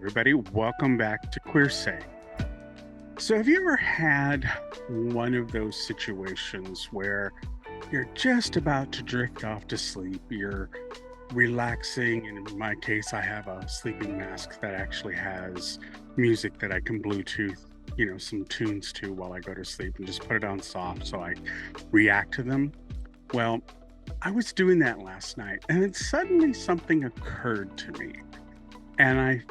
everybody. Welcome back to Qwhearsay. So, have you ever had one of those situations where you're just about to drift off to sleep? You're relaxing, and in my case, I have a sleeping mask that actually has music that I can Bluetooth, some tunes to while I go to sleep and just put it on soft so I react to them. Well, I was doing that last night, and then suddenly something occurred to me. And I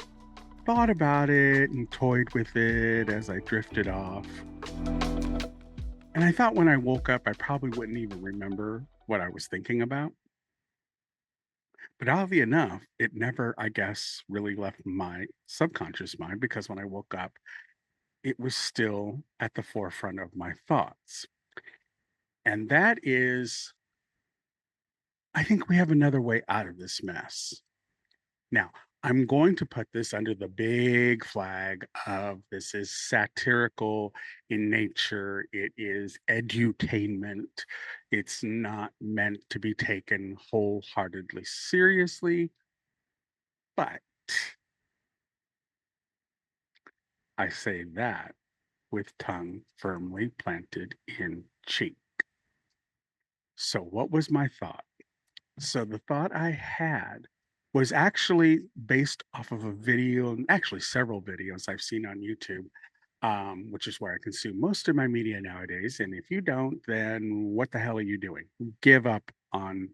thought about it and toyed with it as I drifted off. And I thought when I woke up, I probably wouldn't even remember what I was thinking about. But oddly enough, it never, I guess, really left my subconscious mind because when I woke up, it was still at the forefront of my thoughts. And that is, I think we have another way out of this mess. Now, I'm going to put this under the big flag of this is satirical in nature. It is edutainment. It's not meant to be taken wholeheartedly seriously, but I say that with tongue firmly planted in cheek. So, what was my thought? So the thought I had was actually based off of a video, and actually several videos I've seen on YouTube, which is where I consume most of my media nowadays. And if you don't, then what the hell are you doing? Give up on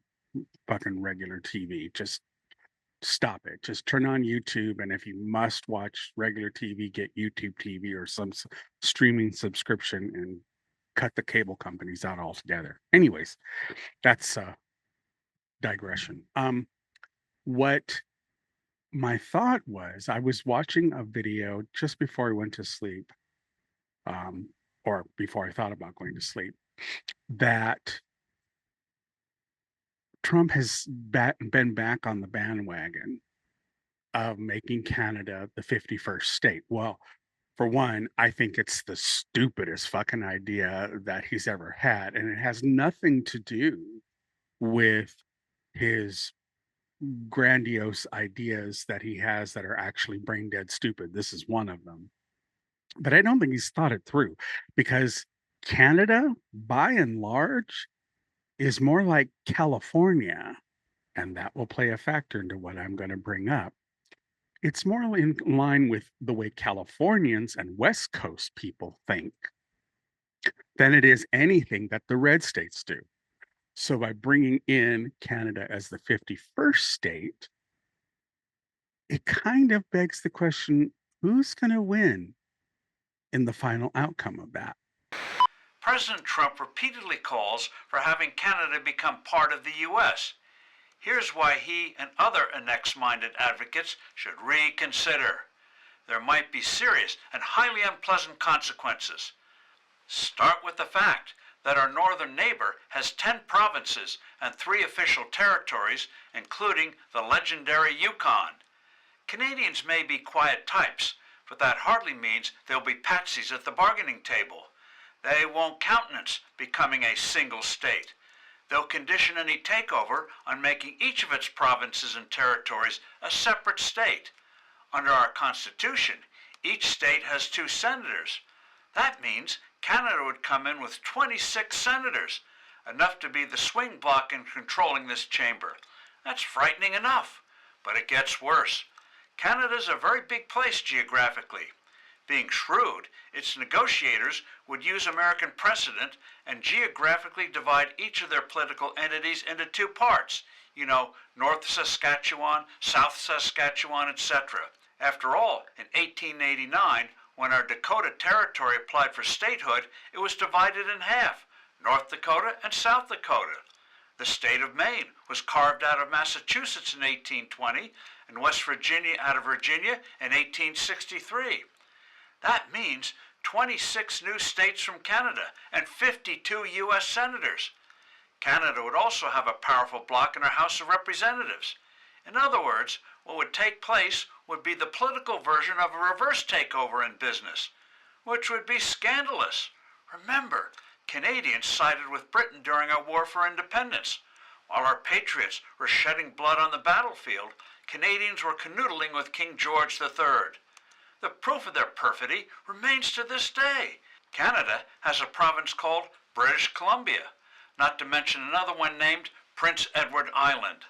fucking regular TV. Just stop it. Just turn on YouTube. And if you must watch regular TV, get YouTube TV or some streaming subscription and cut the cable companies out altogether. Anyways, that's digression. What my thought was, I was watching a video just before I went to sleep, or before I thought about going to sleep, that Trump has been back on the bandwagon of making Canada the 51st state. Well, for one, I think it's the stupidest fucking idea that he's ever had, and it has nothing to do with his grandiose ideas that he has that are actually brain dead stupid. This is one of them. But I don't think he's thought it through because Canada, by and large, is more like California. And that will play a factor into what I'm going to bring up. It's more in line with the way Californians and West Coast people think than it is anything that the red states do. So by bringing in Canada as the 51st state, it kind of begs the question, who's going to win in the final outcome of that? President Trump repeatedly calls for having Canada become part of the U.S. Here's why he and other annex-minded advocates should reconsider. There might be serious and highly unpleasant consequences. Start with the fact that our northern neighbor has 10 provinces and 3 official territories, including the legendary Yukon. Canadians may be quiet types, but that hardly means they'll be patsies at the bargaining table. They won't countenance becoming a single state. They'll condition any takeover on making each of its provinces and territories a separate state. Under our Constitution, each state has 2 senators. That means Canada would come in with 26 senators, enough to be the swing bloc in controlling this chamber. That's frightening enough, but it gets worse. Canada's a very big place geographically. Being shrewd, its negotiators would use American precedent and geographically divide each of their political entities into 2 parts. North Saskatchewan, South Saskatchewan, etc. After all, in 1889, when our Dakota Territory applied for statehood, it was divided in half, North Dakota and South Dakota. The state of Maine was carved out of Massachusetts in 1820, and West Virginia out of Virginia in 1863. That means 26 new states from Canada and 52 U.S. senators. Canada would also have a powerful bloc in our House of Representatives. In other words, what would take place would be the political version of a reverse takeover in business, which would be scandalous. Remember, Canadians sided with Britain during our war for independence. While our patriots were shedding blood on the battlefield, Canadians were canoodling with King George III. The proof of their perfidy remains to this day. Canada has a province called British Columbia, not to mention another one named Prince Edward Island.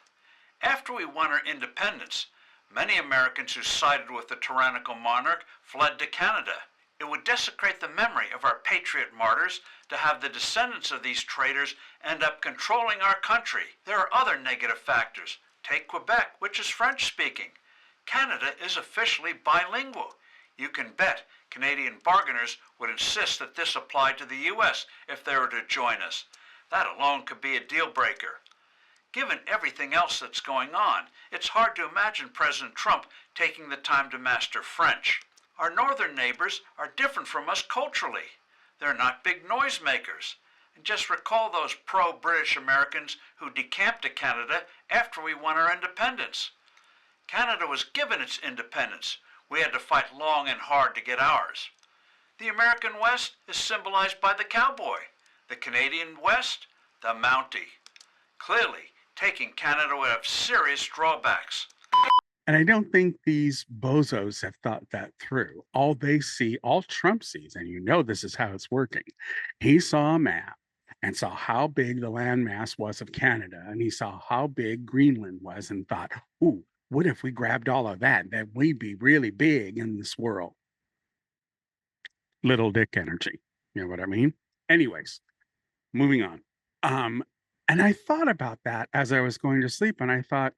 After we won our independence, many Americans who sided with the tyrannical monarch fled to Canada. It would desecrate the memory of our patriot martyrs to have the descendants of these traitors end up controlling our country. There are other negative factors. Take Quebec, which is French-speaking. Canada is officially bilingual. You can bet Canadian bargainers would insist that this applied to the U.S. if they were to join us. That alone could be a deal breaker. Given everything else that's going on, it's hard to imagine President Trump taking the time to master French. Our northern neighbors are different from us culturally. They're not big noisemakers. And just recall those pro-British Americans who decamped to Canada after we won our independence. Canada was given its independence. We had to fight long and hard to get ours. The American West is symbolized by the cowboy. The Canadian West, the Mountie. Clearly, taking Canada would have serious drawbacks. And I don't think these bozos have thought that through. All they see, all Trump sees, and you know this is how it's working. He saw a map and saw how big the landmass was of Canada, and he saw how big Greenland was and thought, ooh, what if we grabbed all of that? That we'd be really big in this world. Little dick energy. You know what I mean? Anyways, moving on. And I thought about that as I was going to sleep, and I thought,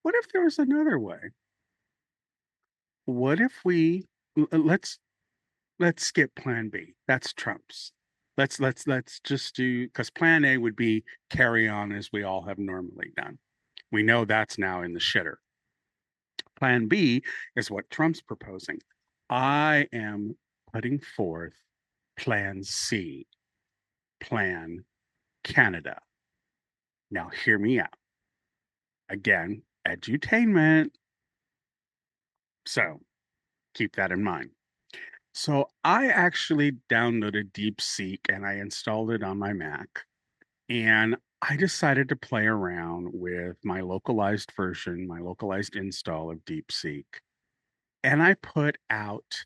what if there was another way? What if we let's skip plan B. That's Trump's. Let's just do, because plan A would be carry on as we all have normally done. We know that's now in the shitter. Plan B is what Trump's proposing. I am putting forth plan C, plan Canada. Now hear me out. Again, edutainment. So keep that in mind. So I actually downloaded DeepSeek and I installed it on my Mac. And I decided to play around with my localized version, my localized install of DeepSeek. And I put out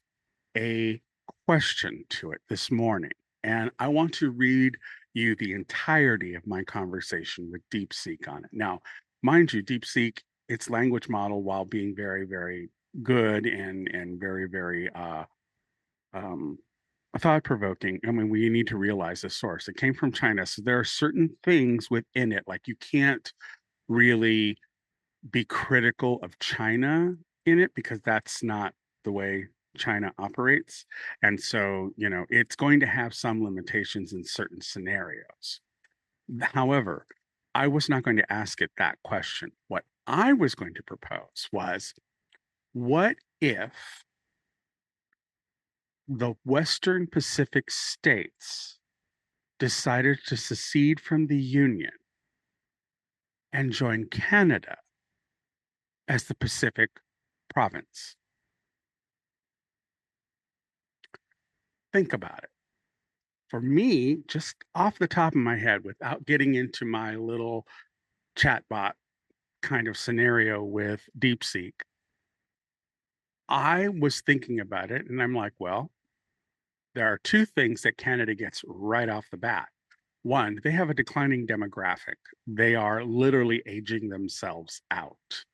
a question to it this morning. And I want to read you the entirety of my conversation with DeepSeek on it. Now, mind you, DeepSeek, its language model, while being very, very good and very, very thought-provoking. I mean, we need to realize the source. It came from China, so there are certain things within it, like you can't really be critical of China in it because that's not the way China operates. And so, you know, it's going to have some limitations in certain scenarios. However, I was not going to ask it that question. What I was going to propose was, what if the Western Pacific states decided to secede from the Union and join Canada as the Pacific province? Think about it. For me, just off the top of my head, without getting into my little chatbot kind of scenario with DeepSeek, I was thinking about it and I'm like, well, there are two things that Canada gets right off the bat. One, they have a declining demographic. They are literally aging themselves out.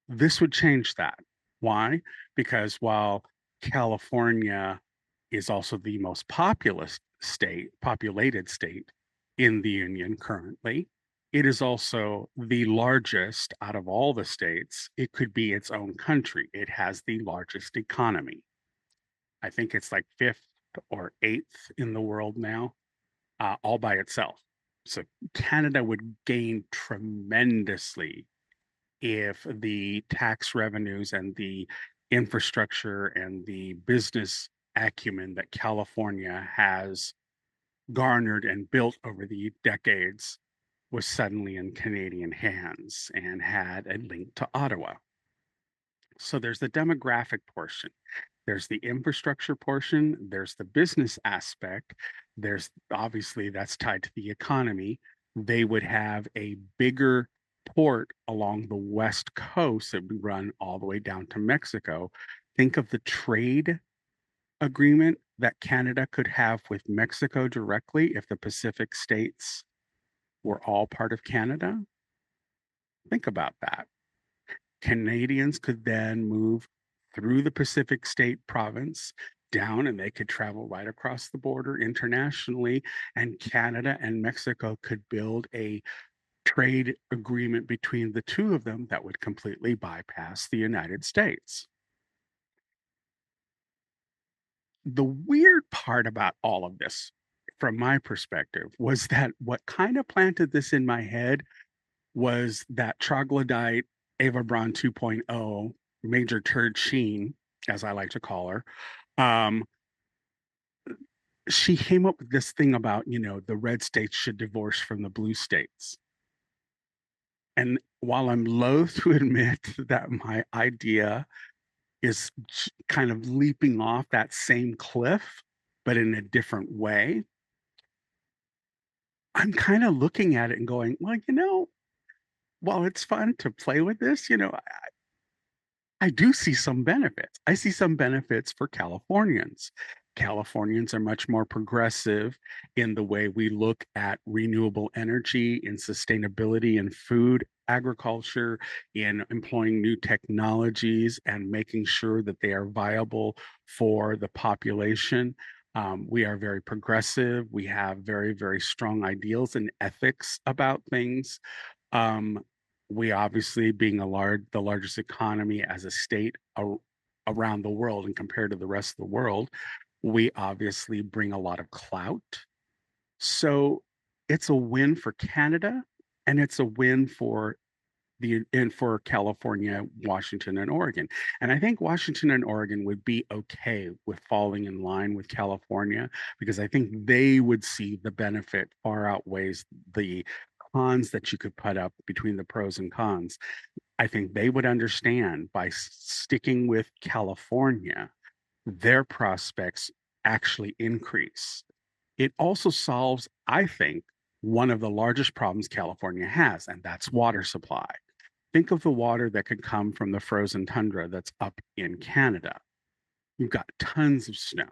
This would change that. Why? Because while California is also the most populated state in the Union currently, it is also the largest out of all the states. It could be its own country. It has the largest economy. I think it's like fifth or eighth in the world now, all by itself. So Canada would gain tremendously if the tax revenues and the infrastructure and the business acumen that California has garnered and built over the decades was suddenly in Canadian hands and had a link to Ottawa. So there's the demographic portion. There's the infrastructure portion, there's the business aspect, there's obviously that's tied to the economy. They would have a bigger port along the west coast that would run all the way down to Mexico. Think of the trade agreement that Canada could have with Mexico directly if the Pacific states were all part of Canada. Think about that. Canadians could then move through the Pacific state province down and they could travel right across the border internationally. And Canada and Mexico could build a trade agreement between the two of them that would completely bypass the United States. The weird part about all of this, from my perspective, was that what kind of planted this in my head was that troglodyte Ava Braun 2.0, Major Turd Sheen, as I like to call her. Um, she came up with this thing about, the red states should divorce from the blue states. And while I'm loath to admit that my idea is kind of leaping off that same cliff, but in a different way, I'm kind of looking at it and going, well, while it's fun to play with this, I do see some benefits. I see some benefits for Californians. Californians are much more progressive in the way we look at renewable energy, in sustainability in food, agriculture, in employing new technologies and making sure that they are viable for the population. We are very progressive. We have very, very strong ideals and ethics about things. Um, we obviously, being the largest economy as a state around the world and compared to the rest of the world, we obviously bring a lot of clout. So it's a win for Canada and it's a win for for California, Washington, and Oregon. And I think Washington and Oregon would be okay with falling in line with California because I think they would see the benefit far outweighs the cons that you could put up between the pros and cons. I think they would understand by sticking with California, their prospects actually increase. It also solves, I think, one of the largest problems California has, and that's water supply. Think of the water that could come from the frozen tundra that's up in Canada. You've got tons of snow.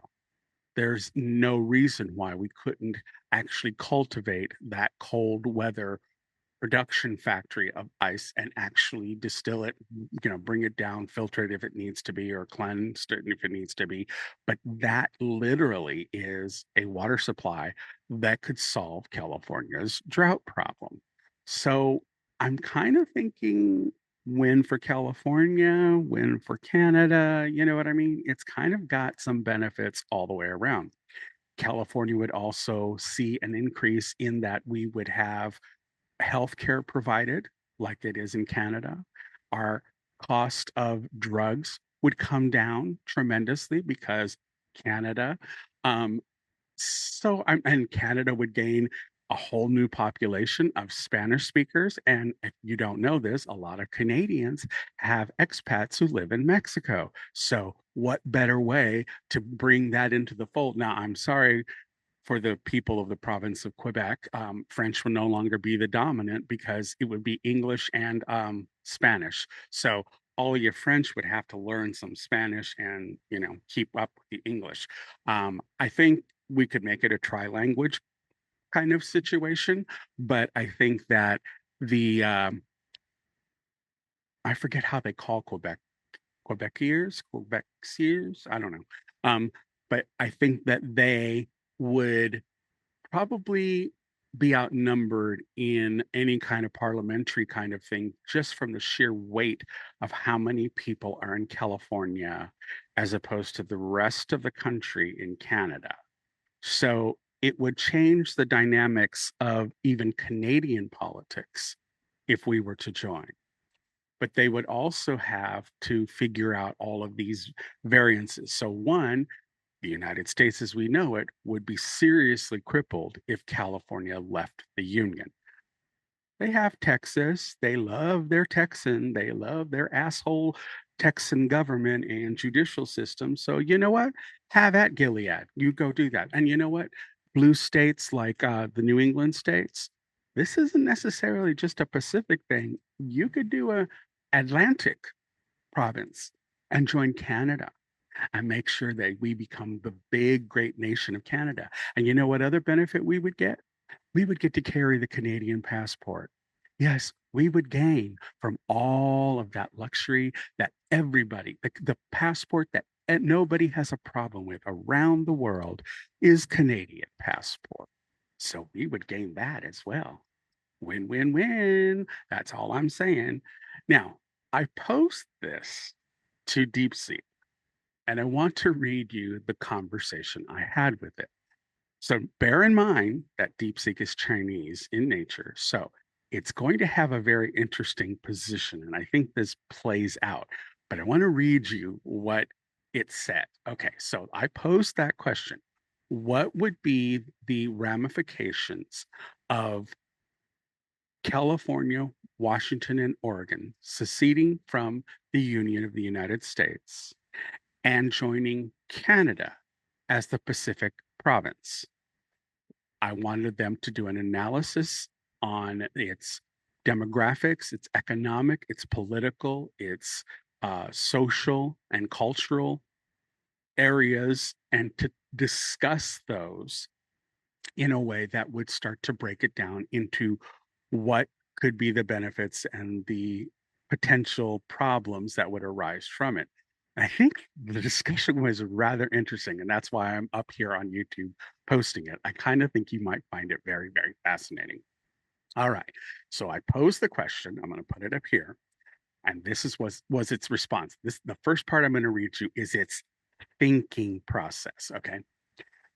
There's no reason why we couldn't actually cultivate that cold weather production factory of ice and actually distill it, bring it down, filter it if it needs to be, or cleansed it if it needs to be. But that literally is a water supply that could solve California's drought problem. So I'm kind of thinking win for California, win for Canada. You know what I mean? It's kind of got some benefits all the way around. California would also see an increase in that we would have healthcare provided like it is in Canada. Our cost of drugs would come down tremendously because Canada. Um, and Canada would gain a whole new population of Spanish speakers. And if you don't know this, a lot of Canadians have expats who live in Mexico. So, what better way to bring that into the fold? Now, I'm sorry for the people of the province of Quebec, French will no longer be the dominant because it would be English and Spanish. So all of your French would have to learn some Spanish and keep up with the English. I think we could make it a tri-language kind of situation, but I think that the I forget how they call Quebeciers, I don't know. Um, but I think that they would probably be outnumbered in any kind of parliamentary kind of thing, just from the sheer weight of how many people are in California as opposed to the rest of the country in Canada. So it would change the dynamics of even Canadian politics if we were to join. But they would also have to figure out all of these variances. So, one, the United States as we know it would be seriously crippled if California left the Union. They have Texas. They love their Texan. They love their asshole Texan government and judicial system. So, you know what? Have at Gilead. You go do that. And you know what? Blue states like the New England states, this isn't necessarily just a Pacific thing. You could do a Atlantic province and join Canada and make sure that we become the big, great nation of Canada. And you know what other benefit we would get? We would get to carry the Canadian passport. Yes, we would gain from all of that luxury that everybody, the passport that nobody has a problem with around the world is Canadian passport. So we would gain that as well. Win, win, win. That's all I'm saying. Now, I post this to DeepSeek, and I want to read you the conversation I had with it. So bear in mind that DeepSeek is Chinese in nature. So it's going to have a very interesting position. And I think this plays out. But I want to read you what it said. Okay, so I posed that question. What would be the ramifications of California, Washington, and Oregon seceding from the Union of the United States and joining Canada as the Pacific province? I wanted them to do an analysis on its demographics, its economic, its political, its social and cultural areas, and to discuss those in a way that would start to break it down into what could be the benefits and the potential problems that would arise from it. I think the discussion was rather interesting, and that's why I'm up here on YouTube posting it. I kind of think you might find it very, very fascinating. All right. So I posed the question. I'm going to put it up here. And this was its response. This the first part I'm going to read you is its thinking process. Okay.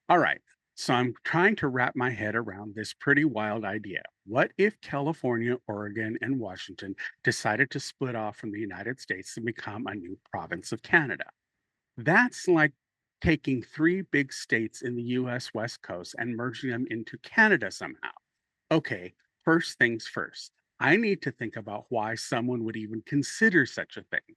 All right. So I'm trying to wrap my head around this pretty wild idea. What if California, Oregon, and Washington decided to split off from the United States and become a new province of Canada? That's like taking three big states in the US West Coast and merging them into Canada somehow. Okay, first things first. I need to think about why someone would even consider such a thing.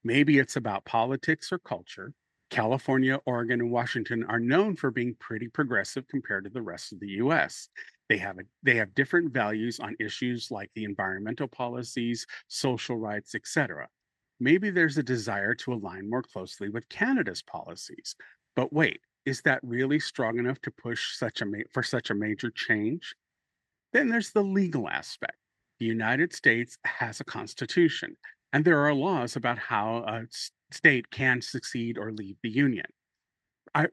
Maybe it's about politics or culture. California, Oregon, and Washington are known for being pretty progressive compared to the rest of the US. They have different values on issues like the environmental policies, social rights, etc. Maybe there's a desire to align more closely with Canada's policies. But wait, is that really strong enough to push for such a major change? Then there's the legal aspect. The United States has a constitution, and there are laws about how a state can succeed or leave the Union.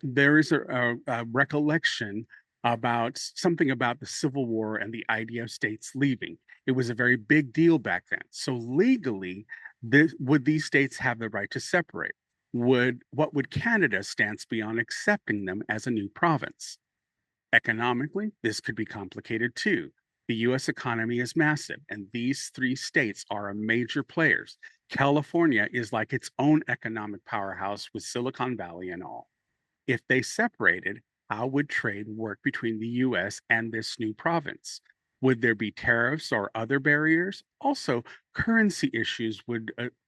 There is a recollection about something about the Civil War and the idea of states leaving. It was a very big deal back then. So legally, would these states have the right to separate? What would Canada's stance be on accepting them as a new province? Economically, this could be complicated too. The US economy is massive, and these three states are major players. California is like its own economic powerhouse with Silicon Valley and all. If they separated, how would trade work between the US and this new province? Would there be tariffs or other barriers? Also, currency issues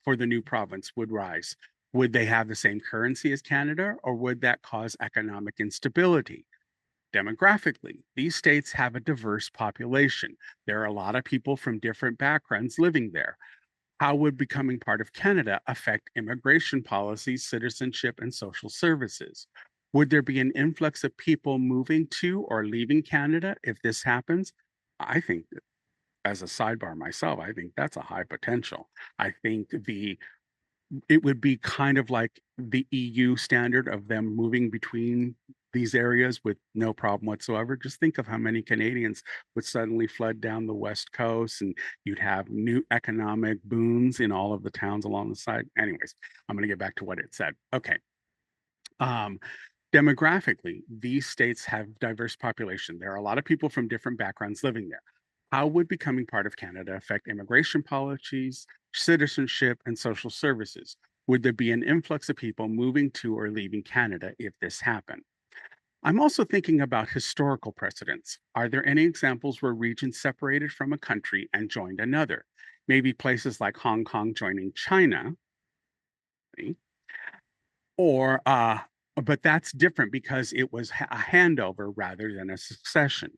for the new province would rise. Would they have the same currency as Canada, or would that cause economic instability? Demographically, these states have a diverse population. There are a lot of people from different backgrounds living there. How would becoming part of Canada affect immigration policies, citizenship, and social services? Would there be an influx of people moving to or leaving Canada if this happens? I think, as a sidebar myself, I think that's a high potential. I think it would be kind of like the EU standard of them moving between these areas with no problem whatsoever. Just think of how many Canadians would suddenly flood down the West Coast, and you'd have new economic boons in all of the towns along the side. Anyways, I'm going to get back to what it said. Okay. Um, Demographically, these states have diverse population. There are a lot of people from different backgrounds living there. How would becoming part of Canada affect immigration policies, citizenship, and social services? Would there be an influx of people moving to or leaving Canada if this happened? I'm also thinking about historical precedents. Are there any examples where regions separated from a country and joined another? Maybe places like Hong Kong joining China, or but that's different because it was a handover rather than a succession.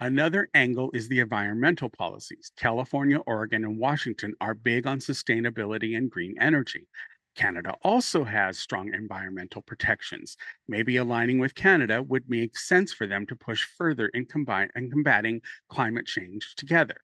Another angle is the environmental policies. California, Oregon, and Washington are big on sustainability and green energy. Canada also has strong environmental protections. Maybe aligning with Canada would make sense for them to push further in combating climate change together.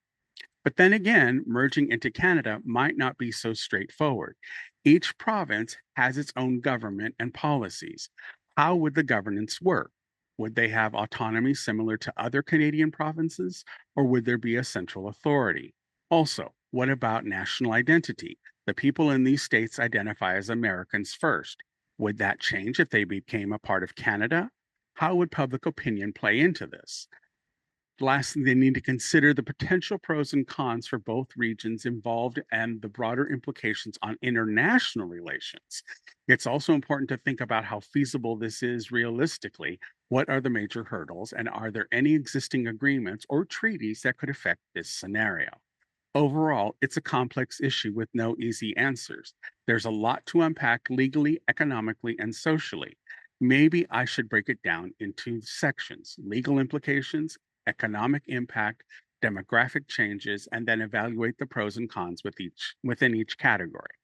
But then again, merging into Canada might not be so straightforward. Each province has its own government and policies. How would the governance work? Would they have autonomy similar to other Canadian provinces, or would there be a central authority? Also, what about national identity? The people in these states identify as Americans first. Would that change if they became a part of Canada? How would public opinion play into this? Lastly, they need to consider the potential pros and cons for both regions involved and the broader implications on international relations. It's also important to think about how feasible this is realistically. What are the major hurdles, and are there any existing agreements or treaties that could affect this scenario? Overall, it's a complex issue with no easy answers. There's a lot to unpack legally, economically, and socially. Maybe I should break it down into sections: legal implications, economic impact, demographic changes, and then evaluate the pros and cons within each category.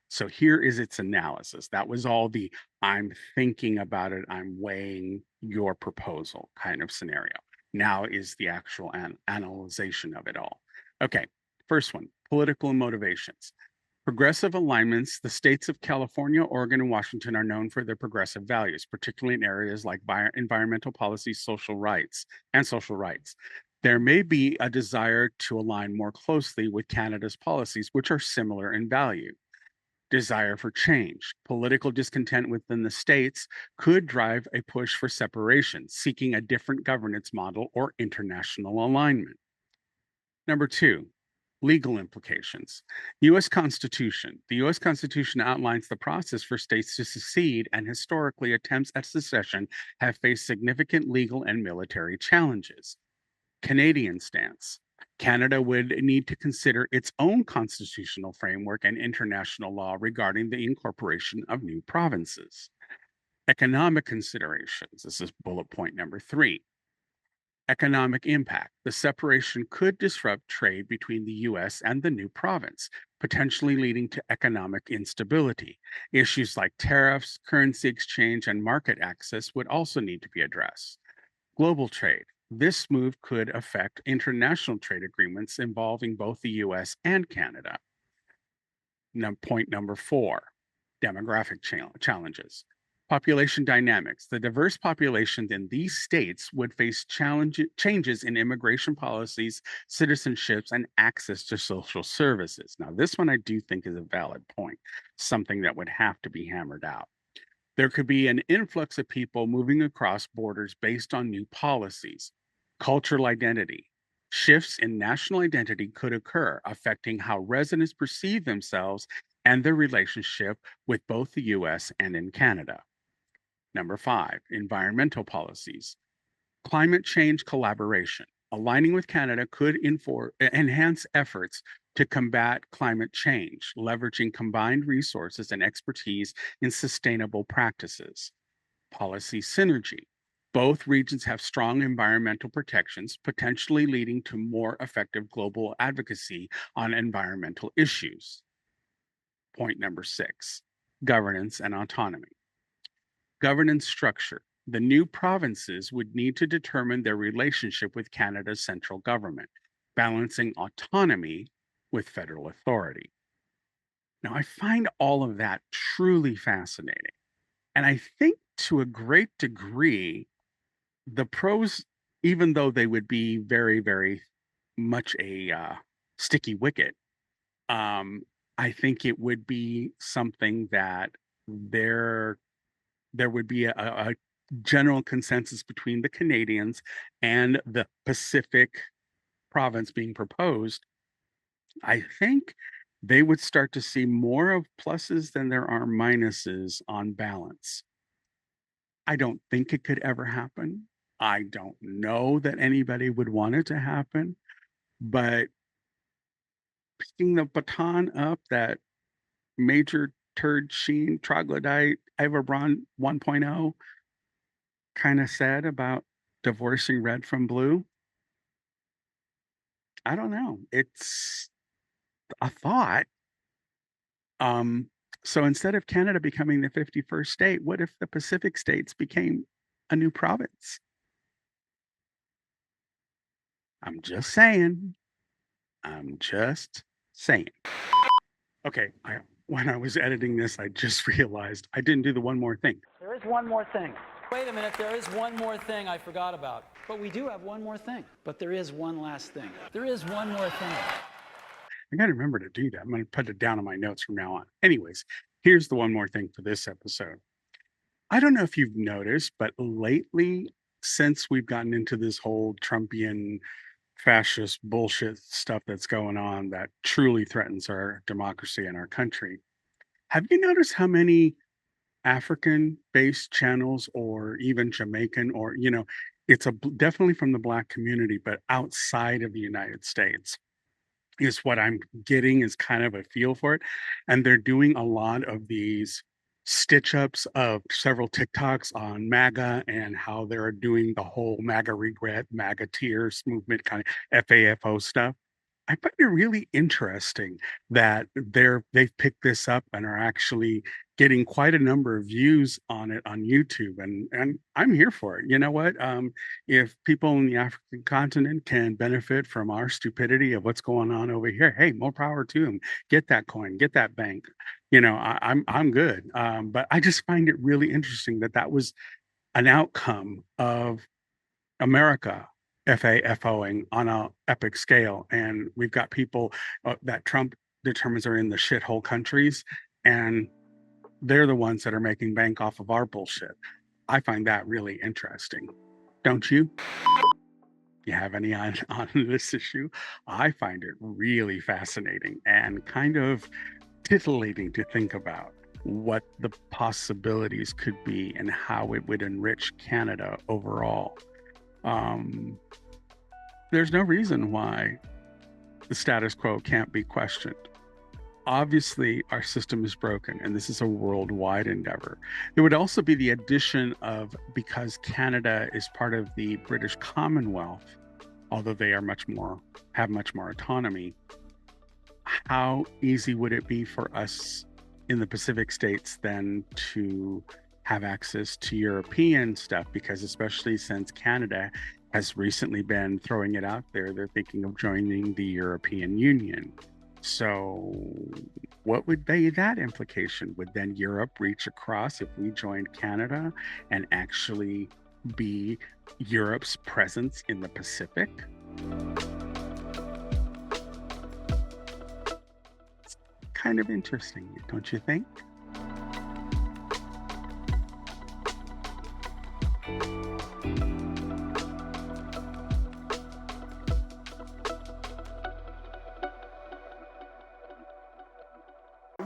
So here is its analysis. That was all the I'm thinking about it, I'm weighing your proposal kind of scenario. Now is the actual analyzation of it all. Okay, first one, political motivations. Progressive alignments, the states of California, Oregon, and Washington are known for their progressive values, particularly in areas like environmental policy, social rights. There may be a desire to align more closely with Canada's policies, which are similar in value. Desire for change. Political discontent within the states could drive a push for separation, seeking a different governance model or international alignment. Number two, legal implications. U.S. Constitution. The U.S. Constitution outlines the process for states to secede, and historically, attempts at secession have faced significant legal and military challenges. Canadian stance. Canada would need to consider its own constitutional framework and international law regarding the incorporation of new provinces. Economic considerations. This is bullet point number 3. Economic impact. The separation could disrupt trade between the US and the new province, potentially leading to economic instability. Issues like tariffs, currency exchange, and market access would also need to be addressed. Global trade. This move could affect international trade agreements involving both the US and Canada. Point number 4, demographic challenges. Population dynamics. The diverse population in these states would face changes in immigration policies, citizenships, and access to social services. Now, this one I do think is a valid point, something that would have to be hammered out. There could be an influx of people moving across borders based on new policies. Cultural identity. Shifts in national identity could occur, affecting how residents perceive themselves and their relationship with both the US and in Canada. Number 5, environmental policies. Climate change collaboration. Aligning with Canada could enhance efforts to combat climate change, leveraging combined resources and expertise in sustainable practices. Policy synergy. Both regions have strong environmental protections, potentially leading to more effective global advocacy on environmental issues. Point number 6, governance and autonomy. Governance structure. The new provinces would need to determine their relationship with Canada's central government, balancing autonomy with federal authority. Now, I find all of that truly fascinating. And I think to a great degree, the pros, even though they would be very, very much a sticky wicket, um, I think it would be something that there there would be a general consensus between the Canadians and the Pacific province being proposed. I think they would start to see more of pluses than there are minuses on balance. I don't think it could ever happen. I don't know that anybody would want it to happen, but picking the baton up that Major Turd Sheen Troglodyte Eva Braun 1.0 kind of said about divorcing red from blue, I don't know. It's a thought. Um, so instead of Canada becoming the 51st state, what if the Pacific states became a new province? I'm just saying. I'm just saying. Okay, when I was editing this, I just realized I didn't do the one more thing. There is one more thing. Wait a minute, there is one more thing I forgot about. But we do have one more thing. But there is one last thing. There is one more thing. I got to remember to do that. I'm going to put it down on my notes from now on. Anyways, here's the one more thing for this episode. I don't know if you've noticed, but lately, since we've gotten into this whole Trumpian fascist bullshit stuff that's going on that truly threatens our democracy and our country, have you noticed how many African based channels or even Jamaican or, it's definitely from the Black community, but outside of the United States? Is what I'm getting is kind of a feel for it. And they're doing a lot of these stitch ups of several TikToks on MAGA and how they're doing the whole MAGA regret, MAGA tears movement kind of FAFO stuff. I find it really interesting that they've picked this up and are actually getting quite a number of views on it on YouTube, and I'm here for it. You know what? If people in the African continent can benefit from our stupidity of what's going on over here, hey, more power to them. Get that coin, get that bank. I'm good. But I just find it really interesting that that was an outcome of America FAFOing on a epic scale, and we've got people that Trump determines are in the shithole countries, and they're the ones that are making bank off of our bullshit. I find that really interesting. Don't you? You have any on this issue? I find it really fascinating and kind of titillating to think about what the possibilities could be and how it would enrich Canada overall. Um, there's no reason why the status quo can't be questioned. Obviously, our system is broken, and this is a worldwide endeavor. There would also be the addition of, because Canada is part of the British Commonwealth, although they are have much more autonomy, how easy would it be for us in the Pacific states then to have access to European stuff? Because especially since Canada has recently been throwing it out there, they're thinking of joining the European Union. So what would be that implication? Would then Europe reach across if we joined Canada and actually be Europe's presence in the Pacific? It's kind of interesting, don't you think?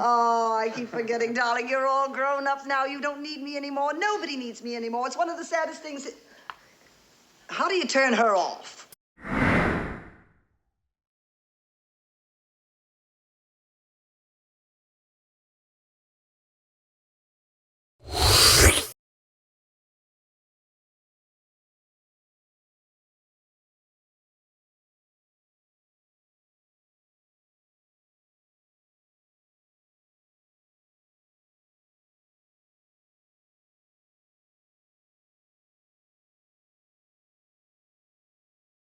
Oh, I keep forgetting, darling. You're all grown up now. You don't need me anymore. Nobody needs me anymore. It's one of the saddest things. How do you turn her off?